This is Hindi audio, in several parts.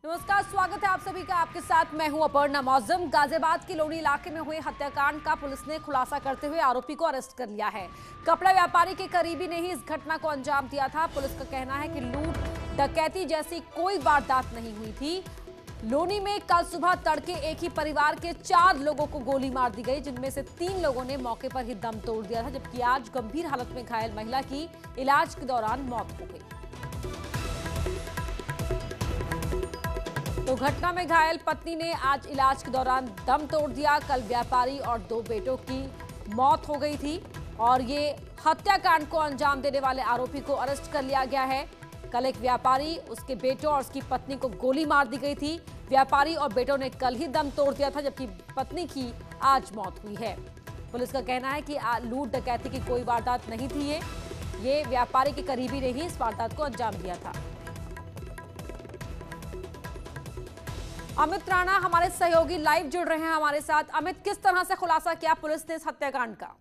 नमस्कार, स्वागत है आप सभी का। आपके साथ मैं हूं अपर्णा मौजम। गाजियाबाद के लोनी इलाके में हुए हत्याकांड का पुलिस ने खुलासा करते हुए आरोपी को अरेस्ट कर लिया है। कपड़ा व्यापारी के करीबी ने ही इस घटना को अंजाम दिया था। पुलिस का कहना है कि लूट डकैती जैसी कोई वारदात नहीं हुई थी। लोनी में कल सुबह तड़के एक ही परिवार के 4 लोगों को गोली मार दी गई, जिनमें से 3 लोगों ने मौके पर ही दम तोड़ दिया था, जबकि आज गंभीर हालत में घायल महिला की इलाज के दौरान मौत हो गई। तो घटना में घायल पत्नी ने आज इलाज के दौरान दम तोड़ दिया। कल व्यापारी और 2 बेटों की मौत हो गई थी और ये हत्याकांड को अंजाम देने वाले आरोपी को अरेस्ट कर लिया गया है। कल एक व्यापारी, उसके बेटों और उसकी पत्नी को गोली मार दी गई थी। व्यापारी और बेटों ने कल ही दम तोड़ दिया था, जबकि पत्नी की आज मौत हुई है। पुलिस का कहना है कि लूट डकैती की कोई वारदात नहीं थी। ये व्यापारी के करीबी ने ही इस वारदात को अंजाम दिया था। अमित राणा हमारे सहयोगी लाइव जुड़ रहे हैं हमारे साथ। अमित, किस तरह से खुलासा किया पुलिस ने इस हत्याकांड का?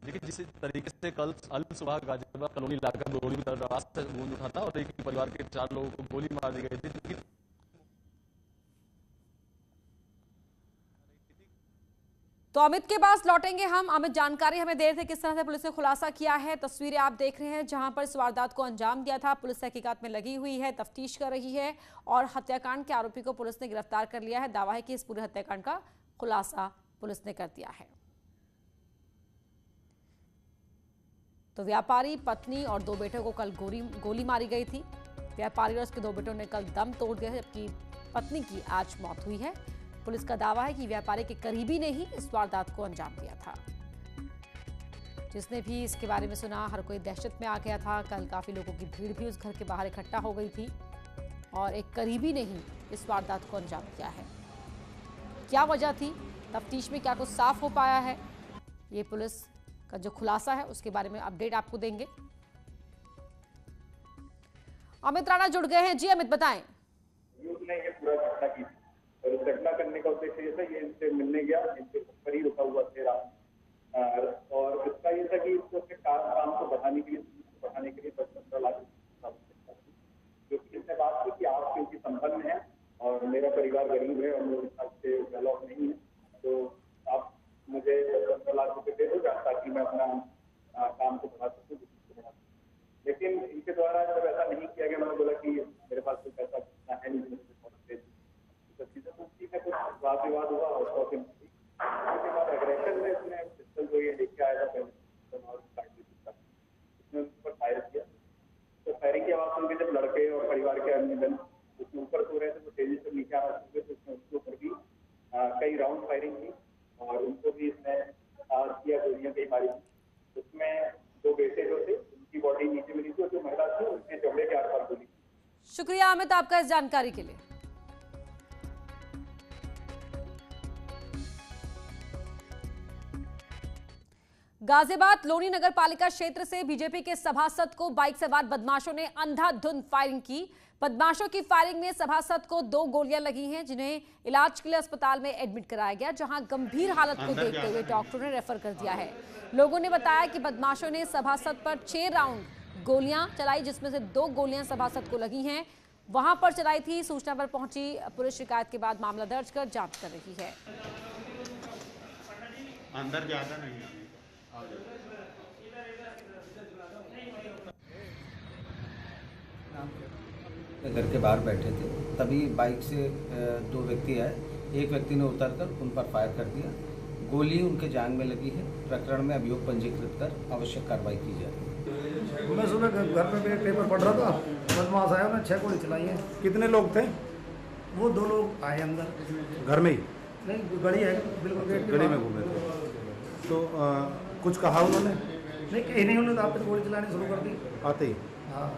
देखिए, जिस तरीके से कल सुबह गाजियाबाद कॉलोनी इलाका गोली रास्ते से गूंज उठा था और एक ही परिवार के 4 लोगों को गोली मार दी गई थी। तो अमित के पास लौटेंगे हम। अमित, जानकारी हमें दे रहे थे किस तरह से पुलिस ने खुलासा किया है। तस्वीरें आप देख रहे हैं जहां पर इस वारदात को अंजाम दिया था। पुलिस तहकीकात में लगी हुई है, तफ्तीश कर रही है और हत्याकांड के आरोपी को पुलिस ने गिरफ्तार कर लिया है। दावा है कि इस पूरे हत्याकांड का खुलासा पुलिस ने कर दिया है। तो व्यापारी, पत्नी और 2 बेटों को कल गोली मारी गई थी। व्यापारी और उसके 2 बेटों ने कल दम तोड़ दिया, जबकि पत्नी की आज मौत हुई है। पुलिस का दावा है कि व्यापारी के करीबी ने ही इस वारदात को अंजाम दिया था। जिसने भी इसके बारे में सुना, हर कोई दहशत में आ गया था। कल काफी लोगों की भीड़ भी उस घर के बाहर इकट्ठा हो गई थी और एक करीबी ने ही इस वारदात को अंजाम दिया है। क्या वजह थी, तफ्तीश में क्या कुछ साफ हो पाया है, ये पुलिस का जो खुलासा है उसके बारे में अपडेट आपको देंगे। अमित राणा जुड़ गए हैं। जी अमित, बताएं। और घटना करने का उद्देश्य ये था, ये इनसे मिलने गया, इनके ऊपर ही रुका हुआ था और इसका ये था कि इसको अपने काम को बढ़ाने के लिए 10-15 लाख, क्योंकि इसने बात की कि आप क्योंकि संपन्न है और मेरा परिवार गरीब है और मेरे हिसाब से वेल ऑफ नहीं है, तो आप मुझे 10-15 लाख रुपए दे दो ताकि मैं अपना काम को बढ़ा सकूँ। लेकिन इनके द्वारा जब ऐसा नहीं किया गया, मैंने बोला कि मेरे पास कोई पैसा है नहीं, कुछ वाद विवाद हुआ और उसके बाद एग्रेशन में इसने पिस्टल जो ये लेके आया था उसने उस पर फायर किया। तो फायरिंग की आवाज सुन के जब लड़के और परिवार के अन्य जन उसमें ऊपर सो रहे थे, तो तेजी से नीचे आवाज सुन के तो उसने उसके ऊपर भी कई राउंड फायरिंग की और उनको भी इसने किया, गोलियां कई मारी। उसमें 2 बेटे जो थे उनकी बॉडी नीचे मिली थी और जो महिला थी उसके चमड़े के आसपास गोली। शुक्रिया अमित आपका इस जानकारी के लिए। गाजियाबाद लोनी नगर पालिका क्षेत्र से बीजेपी के सभासद को बाइक सवार बदमाशों ने अंधाधुंध फायरिंग की। बदमाशों की फायरिंग में सभासद को 2 गोलियां लगी हैं, जिन्हें इलाज के लिए अस्पताल में एडमिट कराया गया, जहां गंभीर हालत को देखते हुए डॉक्टरों ने रेफर कर दिया है। लोगों ने बताया कि बदमाशों ने सभासद पर 6 राउंड गोलियां चलाई, जिसमें से 2 गोलियां सभासद को लगी हैं। वहां पर चलाई थी। सूचना पर पहुंची पुलिस शिकायत के बाद मामला दर्ज कर जांच कर रही है। अंदर ज्यादा नहीं है। घर के बाहर बैठे थे, तभी बाइक से 2 व्यक्ति आए। एक व्यक्ति ने उतरकर उन पर फायर कर दिया। गोली उनके जांघ में लगी है। प्रकरण में अभियोग पंजीकृत कर आवश्यक कार्रवाई की जाएगी। मैं सुबह घर में पेपर पढ़ रहा था, बदमाश आया, उन्होंने 6 गोली चलाई है। कितने लोग थे? वो 2 लोग आए अंदर। घर में ही? नहीं, गली है, बिल्कुल गली में घूमे थे। तो कुछ कहा उन्होंने? नहीं, कहीं नहीं, उन्होंने आप पे गोली चलानी शुरू कर दी आते ही। हाँ।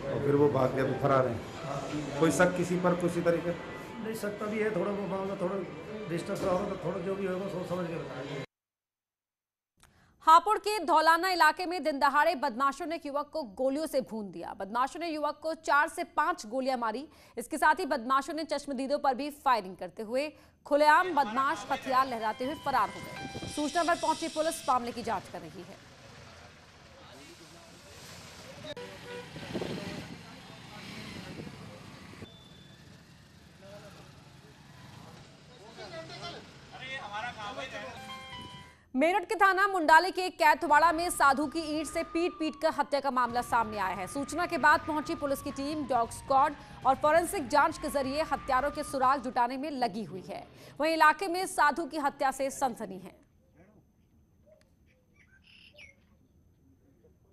और फिर वो भाग गया, वो फरार है। कोई शक किसी पर किसी तरीके? नहीं, सकता भी है थोड़ा, वो मामला थोड़ा डिस्टर्ब रहा होगा, तो थोड़ा जो भी होगा सोच समझ के बताएंगे। हापुड़ के धौलाना इलाके में दिन दहाड़े बदमाशों ने युवक को गोलियों से भून दिया। बदमाशों ने युवक को 4 से 5 गोलियां मारी। इसके साथ ही बदमाशों ने चश्मदीदों पर भी फायरिंग करते हुए खुलेआम बदमाश हथियार लहराते हुए फरार हो गए। सूचना पर पहुंची पुलिस मामले की जांच कर रही है। मेरठ के थाना मुंडाली के कैथवाड़ा में साधु की ईंट से पीट कर हत्या का मामला सामने आया है। सूचना के बाद पहुंची पुलिस की टीम डॉग स्क्वाड और फॉरेंसिक जांच के जरिए हत्यारों के सुराग जुटाने में लगी हुई है। वहीं इलाके में साधु की हत्या से सनसनी है।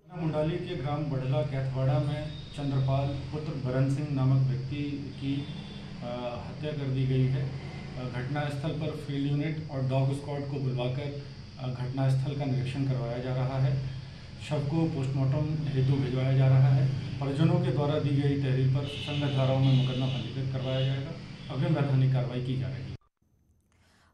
मुंडाली के ग्राम बड़ला कैथवाड़ा में चंद्रपाल पुत्र भरन सिंह नामक व्यक्ति की हत्या कर दी गई है। घटनास्थल पर फील्ड यूनिट और डॉग स्क्वाड को बुलवाकर घटनास्थल का निरीक्षण करवाया जा रहा है। शव को पोस्टमार्टम हेतु भिजवाया जा रहा है। परिजनों के द्वारा दी गई तहरीर पर संगत धाराओं में मुकदमा पंजीकृत करवाया जाएगा। अग्रिम वैधानिक कार्रवाई की जा रही है।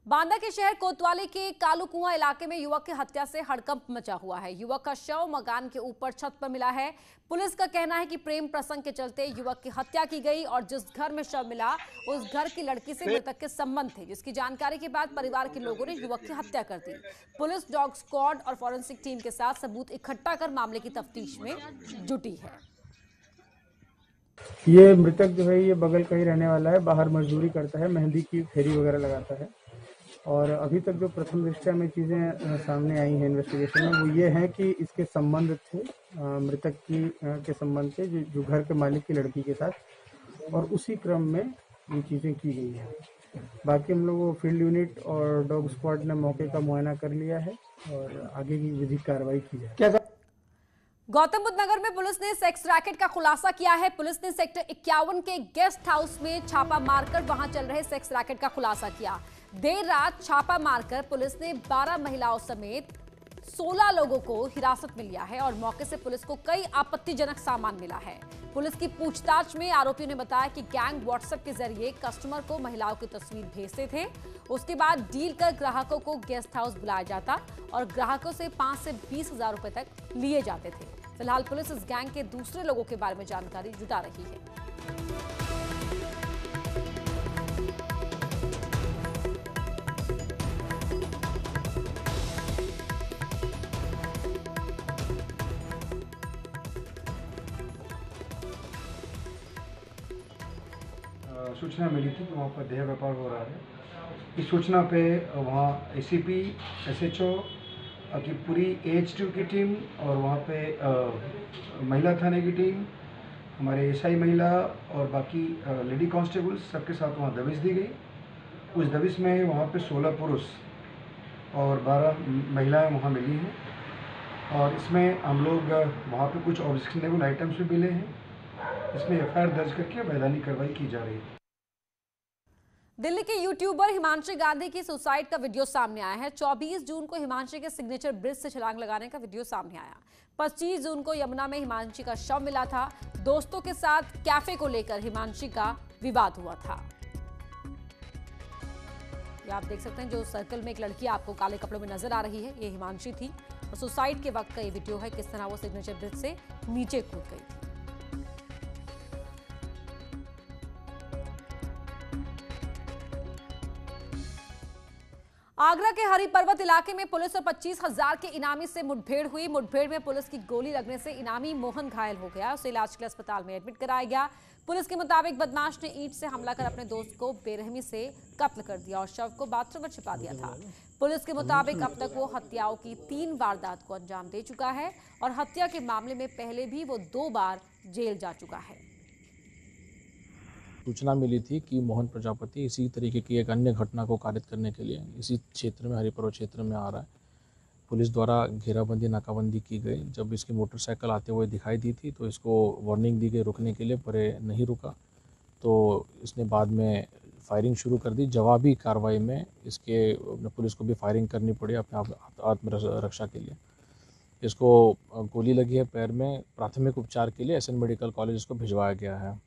बांदा के शहर कोतवाली के कालू कुआं इलाके में युवक की हत्या से हड़कंप मचा हुआ है। युवक का शव मकान के ऊपर छत पर मिला है। पुलिस का कहना है कि प्रेम प्रसंग के चलते युवक की हत्या की गई और जिस घर में शव मिला उस घर की लड़की से मृतक के संबंध थे, जिसकी जानकारी के बाद परिवार के लोगों ने युवक की हत्या कर दी। पुलिस डॉग स्क्वाड और फॉरेंसिक टीम के साथ सबूत इकट्ठा कर मामले की तफ्तीश में जुटी है। ये मृतक जो है ये बगल का ही रहने वाला है, बाहर मजदूरी करता है, मेहंदी की फेरी वगैरह लगाता है। और अभी तक जो प्रथम दृष्टया में चीज़ें सामने आई हैं इन्वेस्टिगेशन में वो ये है कि इसके संबंध थे मृतक की के संबंध थे जो घर के मालिक की लड़की के साथ, और उसी क्रम में ये चीज़ें की गई हैं। बाकी हम लोग फील्ड यूनिट और डॉग स्क्वाड ने मौके का मुआयना कर लिया है और आगे की विधिक कार्रवाई की जाए। गौतम बुद्ध नगर में पुलिस ने सेक्स रैकेट का खुलासा किया है। पुलिस ने सेक्टर 51 के गेस्ट हाउस में छापा मारकर वहां चल रहे सेक्स रैकेट का खुलासा किया। देर रात छापा मारकर पुलिस ने 12 महिलाओं समेत 16 लोगों को हिरासत में लिया है और मौके से पुलिस को कई आपत्तिजनक सामान मिला है। पुलिस की पूछताछ में आरोपियों ने बताया कि गैंग व्हाट्सएप के जरिए कस्टमर को महिलाओं की तस्वीर भेजते थे। उसके बाद डील कर ग्राहकों को गेस्ट हाउस बुलाया जाता और ग्राहकों से 5 से 20 हजार रुपए तक लिए जाते थे। फिलहाल पुलिस इस गैंग के दूसरे लोगों के बारे में जानकारी जुटा रही है। सूचना मिली थी कि वहाँ पर देह व्यापार हो रहा है। इस सूचना पे वहाँ एसीपी, एसएचओ की पूरी AH2 की टीम और वहाँ पे महिला थाने की टीम, हमारे एसआई महिला और बाकी लेडी कांस्टेबल्स सबके साथ वहाँ दबिश दी गई। उस दबिश में वहाँ पे 16 पुरुष और 12 महिलाएं वहाँ मिली हैं और इसमें हम लोग वहाँ पे कुछ ऑब्जेक्शनेबल आइटम्स भी मिले हैं। इसमें FIR दर्ज करके वैधानिक कार्रवाई की जा रही है। दिल्ली के यूट्यूबर हिमांशी गांधी की सुसाइड का वीडियो सामने आया है। 24 जून को हिमांशी के सिग्नेचर ब्रिज से छलांग लगाने का वीडियो सामने आया। 25 जून को यमुना में हिमांशी का शव मिला था। दोस्तों के साथ कैफे को लेकर हिमांशी का विवाद हुआ था। ये आप देख सकते हैं, जो सर्कल में एक लड़की आपको काले कपड़ों में नजर आ रही है, ये हिमांशी थी और सुसाइड के वक्त का ये वीडियो है, किस तरह वो सिग्नेचर ब्रिज से नीचे कूद गई थी। आगरा के हरि पर्वत इलाके में पुलिस और 25,000 के इनामी से मुठभेड़ हुई। मुठभेड़ में पुलिस की गोली लगने से इनामी मोहन घायल हो गया। उसे इलाज के लिए अस्पताल में एडमिट कराया गया। पुलिस के मुताबिक बदमाश ने ईंट से हमला कर अपने दोस्त को बेरहमी से कत्ल कर दिया और शव को बाथरूम में छिपा दिया था। पुलिस के मुताबिक अब तक वो हत्याओं की 3 वारदात को अंजाम दे चुका है और हत्या के मामले में पहले भी वो 2 बार जेल जा चुका है। सूचना मिली थी कि मोहन प्रजापति इसी तरीके की एक अन्य घटना को कारित करने के लिए इसी क्षेत्र में, हरिपर्वत क्षेत्र में आ रहा है। पुलिस द्वारा घेराबंदी, नाकाबंदी की गई। जब इसकी मोटरसाइकिल आते हुए दिखाई दी थी तो इसको वार्निंग दी गई रुकने के लिए, पर नहीं रुका तो इसने बाद में फायरिंग शुरू कर दी। जवाबी कार्रवाई में इसके पुलिस को भी फायरिंग करनी पड़ी अपने आत्मरक्षा के लिए। इसको गोली लगी है पैर में। प्राथमिक उपचार के लिए SN मेडिकल कॉलेज इसको भिजवाया गया है।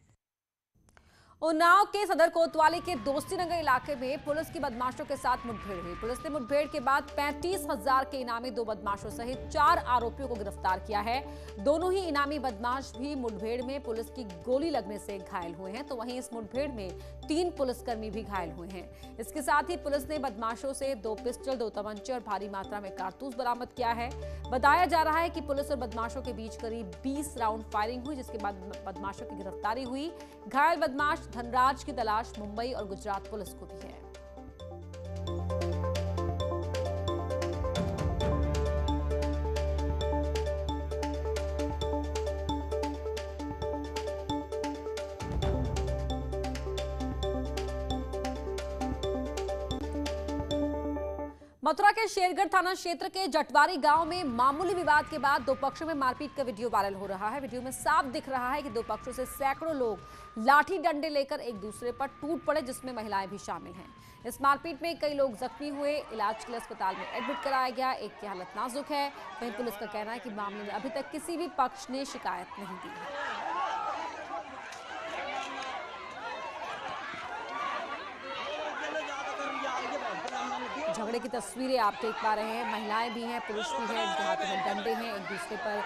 उन्नाव के सदर कोतवाली के दोस्ती नगर इलाके में पुलिस की बदमाशों के साथ मुठभेड़ हुई। पुलिस ने मुठभेड़ के बाद 35,000 के इनामी 2 बदमाशों सहित 4 आरोपियों को गिरफ्तार किया है। दोनों ही इनामी बदमाश भी मुठभेड़ में पुलिस की गोली लगने से घायल हुए हैं, तो वहीं इस मुठभेड़ में 3 पुलिसकर्मी भी घायल हुए हैं। इसके साथ ही पुलिस ने बदमाशों से 2 पिस्टल, 2 तमंचे और भारी मात्रा में कारतूस बरामद किया है। बताया जा रहा है कि पुलिस और बदमाशों के बीच करीब 20 राउंड फायरिंग हुई, जिसके बाद बदमाशों की गिरफ्तारी हुई। घायल बदमाश धनराज की तलाश मुंबई और गुजरात पुलिस को भी है। मथुरा के शेरगढ़ थाना क्षेत्र के जटवारी गांव में मामूली विवाद के बाद दो पक्षों में मारपीट का वीडियो वायरल हो रहा है। वीडियो में साफ दिख रहा है कि दो पक्षों से सैकड़ों लोग लाठी डंडे लेकर एक दूसरे पर टूट पड़े, जिसमें महिलाएं भी शामिल हैं। इस मारपीट में कई लोग जख्मी हुए, इलाज के लिए अस्पताल में एडमिट कराया गया। एक की हालत नाजुक है। वहीं पुलिस का कहना है कि मामले में अभी तक किसी भी पक्ष ने शिकायत नहीं दी है। झगड़े की तस्वीरें आप देख पा रहे हैं। महिलाएं भी हैं, पुरुष भी हैं, इनके हाथों में डंडे हैं, एक दूसरे पर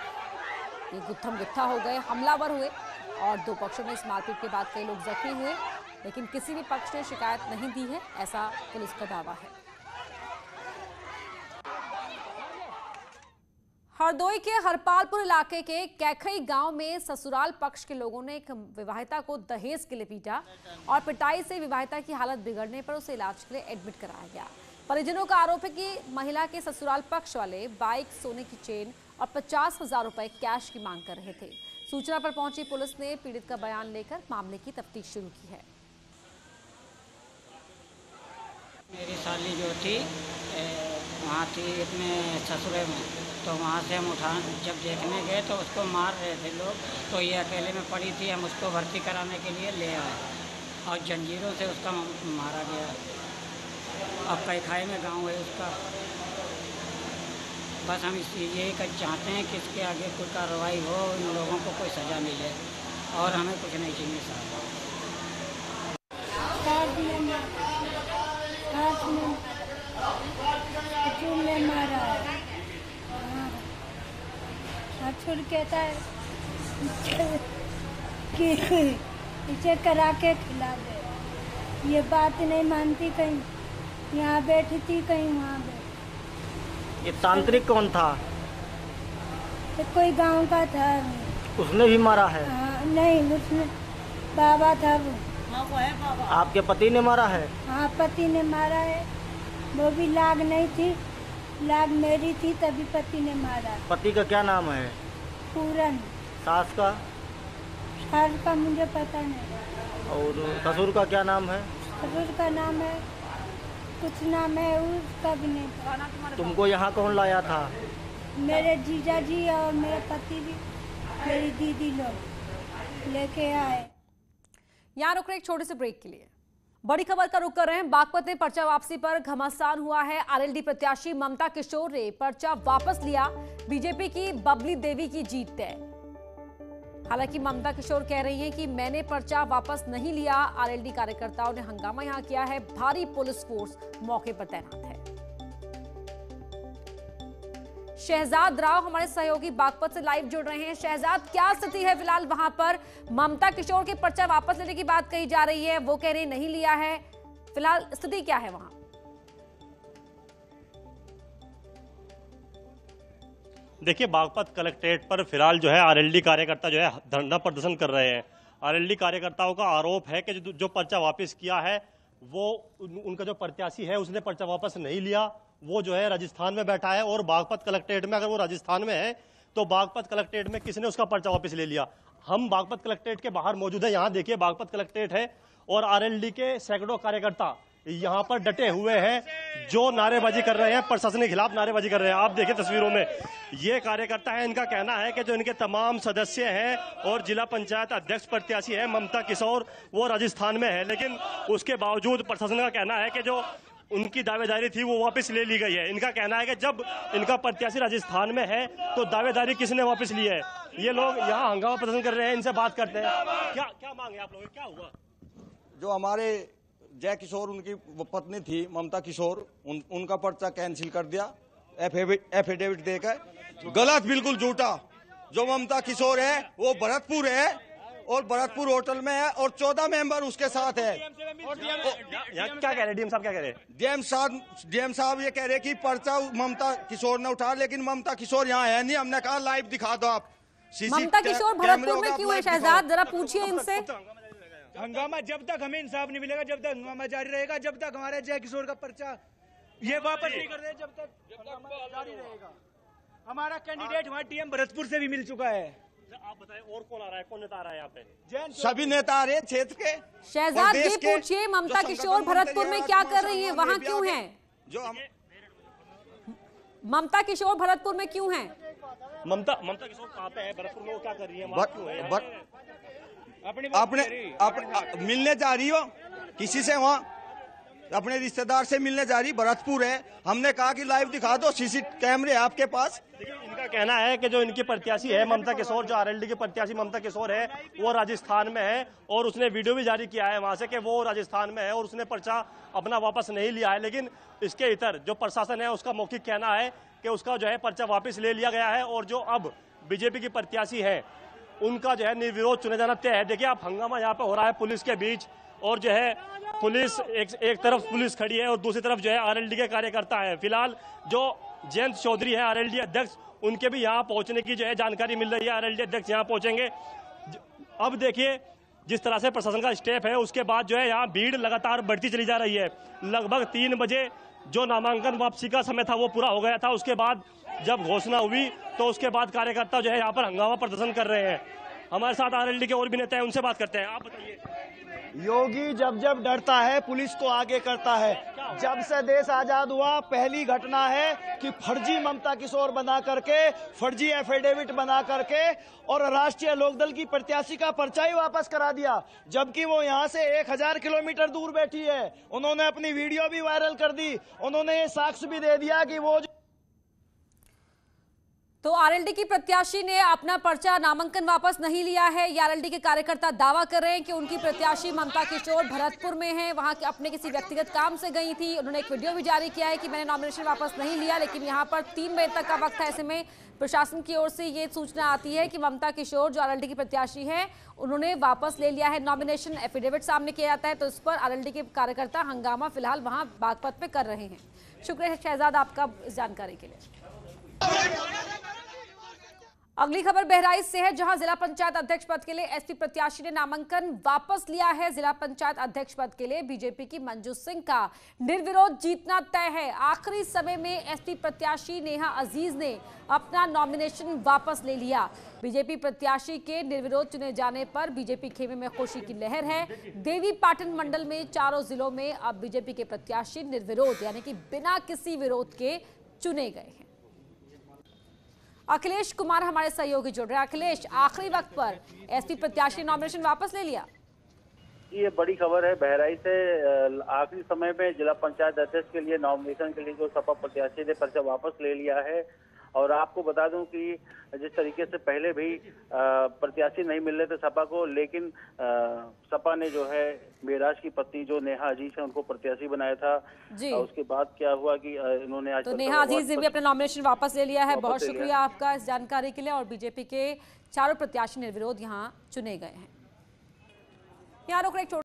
ये गुत्थम गुत्था हो गए, हमलावर हुए और दो पक्षों में इस मारपीट के बाद कई लोग जख्मी हुए, लेकिन किसी भी पक्ष ने शिकायत नहीं दी है, ऐसा पुलिस का दावा है। हरदोई के हरपालपुर इलाके के कैखई गांव में ससुराल पक्ष के लोगों ने एक विवाहिता को दहेज के लिए पीटा और पिटाई से विवाहिता की हालत बिगड़ने पर उसे इलाज के लिए एडमिट कराया गया। परिजनों का आरोप है कि महिला के ससुराल पक्ष वाले बाइक, सोने की चेन और 50,000 रुपए कैश की मांग कर रहे थे। सूचना पर पहुंची पुलिस ने पीड़ित का बयान लेकर मामले की तफ्तीश शुरू की है। मेरी साली जो थी वहाँ थी अपने ससुरे में, तो वहाँ से हम जब देखने गए तो उसको मार रहे थे लोग, तो ये अकेले में पड़ी थी। हम उसको भर्ती कराने के लिए ले आए और जंजीरों से उसका मारा गया। अब कैखाई में गांव है उसका। बस हम यही चाहते हैं कि इसके आगे कोई कार्रवाई हो, इन लोगों को कोई सज़ा मिले और हमें कुछ नहीं चाहिए साहब। मारा छुड़ कहता है कि इसे करा के खिला दे। ये बात नहीं मानती, कहीं यहाँ बैठी थी, कहीं वहाँ बैठी। ये तांत्रिक कौन था? तो कोई गांव का था। उसने भी मारा है? नहीं, उसने बाबा था वो। आपके पति ने मारा है? हाँ, पति ने मारा है। वो भी लाग नहीं थी, लाग मेरी थी, तभी पति ने मारा। पति का क्या नाम है? पूरन। सास का? सास का मुझे पता नहीं। और ससुर का क्या नाम है? ससुर का नाम है कुछ नाम है, उसका भी नहीं पता। तुमको यहाँ कौन लाया था? मेरे जीजा जी और मेरे पति भी, मेरी दीदी लोग लेके आए। यहाँ रुक रहे एक छोटे से ब्रेक के लिए। बड़ी खबर का रुख कर रहे हैं। बागपत में पर्चा वापसी पर घमासान हुआ है। आरएलडी प्रत्याशी ममता किशोर ने पर्चा वापस लिया। बीजेपी की बबली देवी की जीत तय। हालांकि ममता किशोर कह रही हैं कि मैंने पर्चा वापस नहीं लिया। आरएलडी कार्यकर्ताओं ने हंगामा यहां किया है। भारी पुलिस फोर्स मौके पर तैनात है। शहजाद राव हमारे सहयोगी बागपत से लाइव जुड़ रहे हैं। शहजाद, क्या स्थिति है फिलहाल वहां पर? ममता किशोर के पर्चा वापस लेने की बात कही जा रही है, वो कह रहे नहीं लिया है। फिलहाल स्थिति क्या है वहां? देखिए, बागपत कलेक्ट्रेट पर फिलहाल जो है आरएलडी कार्यकर्ता जो है धरना प्रदर्शन कर रहे हैं। आरएलडी कार्यकर्ताओं का आरोप है कि जो पर्चा वापस किया है वो उनका जो प्रत्याशी है उसने पर्चा वापस नहीं लिया। वो जो है राजस्थान में बैठा है और बागपत कलेक्ट्रेट में, अगर वो राजस्थान में है तो बागपत कलेक्ट्रेट में किसने उसका पर्चा वापस ले लिया। हम बागपत कलेक्ट्रेट के बाहर मौजूद है। यहाँ देखिए, बागपत कलेक्ट्रेट है और आरएलडी के सैकड़ों कार्यकर्ता यहाँ पर डटे हुए हैं, जो नारेबाजी कर रहे हैं, प्रशासन के खिलाफ नारेबाजी कर रहे हैं। आप देखिए तस्वीरों में, ये कार्यकर्ता है, इनका कहना है कि जो इनके तमाम सदस्य हैं और जिला पंचायत अध्यक्ष प्रत्याशी है ममता किशोर, वो राजस्थान में है, लेकिन उसके बावजूद प्रशासन का कहना है कि जो उनकी दावेदारी थी वो वापस ले ली गई है। इनका कहना है कि जब इनका प्रत्याशी राजस्थान में है तो दावेदारी किसने वापस ली है। ये लोग यहाँ हंगामा प्रदर्शन कर रहे हैं, इनसे बात करते हैं। क्या मांगे आप लोग, क्या हुआ? जो हमारे जय किशोर, उनकी पत्नी थी ममता किशोर, उनका पर्चा कैंसिल कर दिया एफिडेविट देकर। गलत, बिल्कुल झूठा। जो ममता किशोर है वो भरतपुर है और भरतपुर होटल में है और 14 मेंबर उसके साथ है। क्या कह रहे डीएम साहब, क्या कह रहे? डीएम साहब ये कह रहे कि पर्चा ममता किशोर ने उठा, लेकिन ममता किशोर यहाँ है नहीं। हमने कहा लाइव दिखा दो आप। ममता किशोर भरतपुर में क्यों है शहजाद, जरा पूछिए इनसे। हंगामा जब तक हमें इंसाफ नहीं मिलेगा, जब तक हंगामा जारी रहेगा, जब तक हमारे जय किशोर का पर्चा ये वापस नहीं कर रहे, जब तक जारी रहेगा। हमारा कैंडिडेट वहाँ टीएम भरतपुर से भी मिल चुका है। आप बताएं और कौन आ रहा है, कौन नेता आ रहा है यहाँ पे? सभी नेता आ रहे हैं क्षेत्र के। शहजाद ये पूछिए, ममता किशोर भरतपुर में क्या कर रही है, वहाँ क्यों है? ममता किशोर भरतपुर में क्यों हैं? ममता किशोर कहाँ पे है? भरतपुर में वो क्या कर रही है? क्यों है? अपने मिलने जा रही हो किसी से, वहाँ अपने रिश्तेदार से मिलने जा रही, भरतपुर है। हमने कहा कि लाइव दिखा दो, सीसी कैमरे आपके पास। इनका कहना है कि जो इनकी प्रत्याशी है ममता किशोर, जो आरएलडी की प्रत्याशी ममता किशोर है, वो राजस्थान में है और उसने वीडियो भी जारी किया है वहां से कि वो राजस्थान में है और उसने पर्चा अपना वापस नहीं लिया है। लेकिन इसके इतर जो प्रशासन है उसका मौखिक कहना है कि उसका जो है पर्चा वापस ले लिया गया है और जो अब बीजेपी की प्रत्याशी है उनका जो है निर्विरोध चुने जाना तय है। देखिए आप, हंगामा यहाँ पे हो रहा है पुलिस के बीच और जो है पुलिस एक तरफ पुलिस खड़ी है और दूसरी तरफ जो है आरएलडी के कार्यकर्ता है। फिलहाल जो जयंत चौधरी है आरएलडी अध्यक्ष, उनके भी यहाँ पहुंचने की जो है जानकारी मिल रही है। आरएलडी अध्यक्ष यहाँ पहुंचेंगे। अब देखिए जिस तरह से प्रशासन का स्टेप है, उसके बाद जो है यहाँ भीड़ लगातार बढ़ती चली जा रही है। लगभग 3 बजे जो नामांकन वापसी का समय था वो पूरा हो गया था। उसके बाद जब घोषणा हुई तो उसके बाद कार्यकर्ता जो है यहाँ पर हंगामा प्रदर्शन कर रहे हैं। हमारे साथ आरएलडी के और भी नेता हैं, उनसे बात करते हैं। आप बताइए। योगी जब जब डरता है पुलिस को आगे करता है। जब से देश आजाद हुआ पहली घटना है कि फर्जी ममता किशोर बना करके, फर्जी एफिडेविट बना करके और राष्ट्रीय लोकदल की प्रत्याशी का पर्चा ही वापस करा दिया, जबकि वो यहाँ से 1000 किलोमीटर दूर बैठी है। उन्होंने अपनी वीडियो भी वायरल कर दी, उन्होंने ये साक्ष्य भी दे दिया कि वो तो आरएलडी की प्रत्याशी ने अपना पर्चा नामांकन वापस नहीं लिया है। ये आरएलडी के कार्यकर्ता दावा कर रहे हैं कि उनकी प्रत्याशी ममता किशोर भरतपुर में है, वहां अपने किसी व्यक्तिगत काम से गई थी। उन्होंने एक वीडियो भी जारी किया है कि मैंने नॉमिनेशन वापस नहीं लिया, लेकिन यहां पर 3 बजे तक का वक्त है। ऐसे में प्रशासन की ओर से ये सूचना आती है कि ममता किशोर जो आरएलडी की प्रत्याशी है उन्होंने वापस ले लिया है नॉमिनेशन। एफिडेविट सामने किया जाता है तो इस पर आरएलडी के कार्यकर्ता हंगामा फिलहाल वहां बागपत पे कर रहे हैं। शुक्रिया शहजाद आपका इस जानकारी के लिए। अगली खबर बहराइच से है, जहां जिला पंचायत अध्यक्ष पद के लिए एसपी प्रत्याशी ने नामांकन वापस लिया है। जिला पंचायत अध्यक्ष पद के लिए बीजेपी की मंजू सिंह का निर्विरोध जीतना तय है। आखिरी समय में एसपी प्रत्याशी नेहा अजीज ने अपना नॉमिनेशन वापस ले लिया। बीजेपी प्रत्याशी के निर्विरोध चुने जाने पर बीजेपी खेमे में खुशी की लहर है। देवी पाटन मंडल में चारों जिलों में अब बीजेपी के प्रत्याशी निर्विरोध यानी कि बिना किसी विरोध के चुने गए हैं। अखिलेश कुमार हमारे सहयोगी जुड़ रहे हैं। अखिलेश, आखिरी वक्त पर एसपी प्रत्याशी नॉमिनेशन वापस ले लिया। ये बड़ी खबर है बहराइच से। आखिरी समय में जिला पंचायत अध्यक्ष के लिए नॉमिनेशन के लिए जो सपा प्रत्याशी ने पर्चा वापस ले लिया है। और आपको बता दूं कि जिस तरीके से पहले भी प्रत्याशी नहीं मिल रहे थे सपा को, लेकिन सपा ने जो है मेराज की पत्नी जो नेहा अजीज है उनको प्रत्याशी बनाया था। उसके बाद क्या हुआ कि इन्होंने आज तो नेहा अजीज ने भी अपना नॉमिनेशन वापस ले लिया है। बहुत शुक्रिया आपका इस जानकारी के लिए। और बीजेपी के चारों प्रत्याशी निर्विरोध यहाँ चुने गए हैं। यहाँ रुक